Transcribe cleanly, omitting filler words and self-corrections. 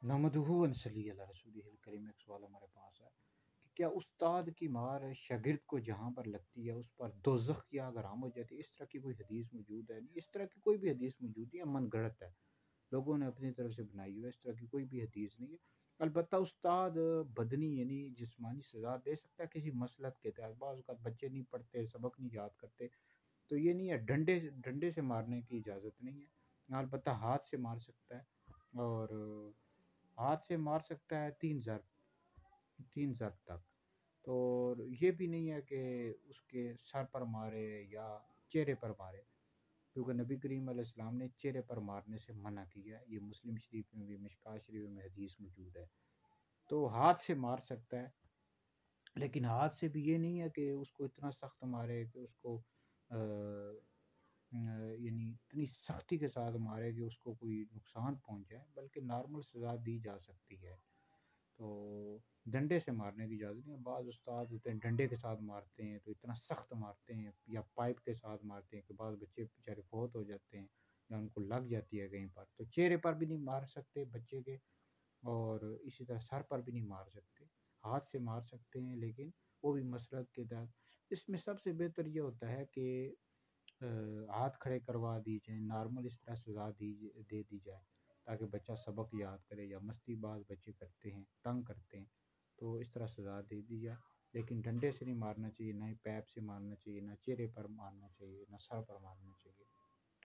नहमदुहु व नसल्ली अला रसूलिहिल करीम। एक सवाल हमारे पास है कि क्या उस्ताद की मार शागिर्द को जहाँ पर लगती है उस पर दोज़ख की आग हराम हो जाती है? इस तरह की कोई हदीस मौजूद है नहीं, इस तरह की कोई भी हदीस मौजूद नहीं है, मन गढ़ंत है, लोगों ने अपनी तरफ से बनाई हुई है, इस तरह की कोई भी हदीस नहीं है। अलबत्ता उस्ताद बदनी यानी जिस्मानी सज़ा दे सकता है किसी मसलहत के तहत। बाज़ औक़ात बच्चे नहीं पढ़ते, सबक नहीं याद करते, तो ये नहीं है, डंडे डंडे से मारने की इजाज़त नहीं है। अलबत्ता हाथ से मार सकता है, और हाथ से मार सकता है 3 ज़रब तक। तो और ये भी नहीं है कि उसके सर पर मारे या चेहरे पर मारे, क्योंकि नबी करीम अलैहिस्सलाम ने चेहरे पर मारने से मना किया है। ये मुस्लिम शरीफ में भी, मिशकात शरीफ में हदीस मौजूद है। तो हाथ से मार सकता है, लेकिन हाथ से भी ये नहीं है कि उसको इतना सख्त मारे कि उसको यानी इतनी सख्ती के साथ मारे कि उसको कोई नुकसान पहुंच जाए, बल्कि नॉर्मल सज़ा दी जा सकती है। तो डंडे से मारने की इजाज़त नहीं है। बाज़ उस्ताद होते हैं डंडे के साथ मारते हैं, तो इतना सख्त मारते हैं, या पाइप के साथ मारते हैं कि बाज़ बच्चे बेचारे फौत हो जाते हैं या उनको लग जाती है कहीं पर। तो चेहरे पर भी नहीं मार सकते बच्चे के, और इसी तरह सर पर भी नहीं मार सकते। हाथ से मार सकते हैं, लेकिन वो भी मसलहत के तहत। इसमें सबसे बेहतर ये होता है कि हाथ खड़े करवा दी जाए, नॉर्मल इस तरह सज़ा दे दी जाए, ताकि बच्चा सबक याद करे। या मस्ती बाज़ बच्चे करते हैं, तंग करते हैं, तो इस तरह सज़ा दे दी जाए। लेकिन डंडे से नहीं मारना चाहिए, ना ही पैप से मारना चाहिए, ना चेहरे पर मारना चाहिए, ना सर पर मारना चाहिए।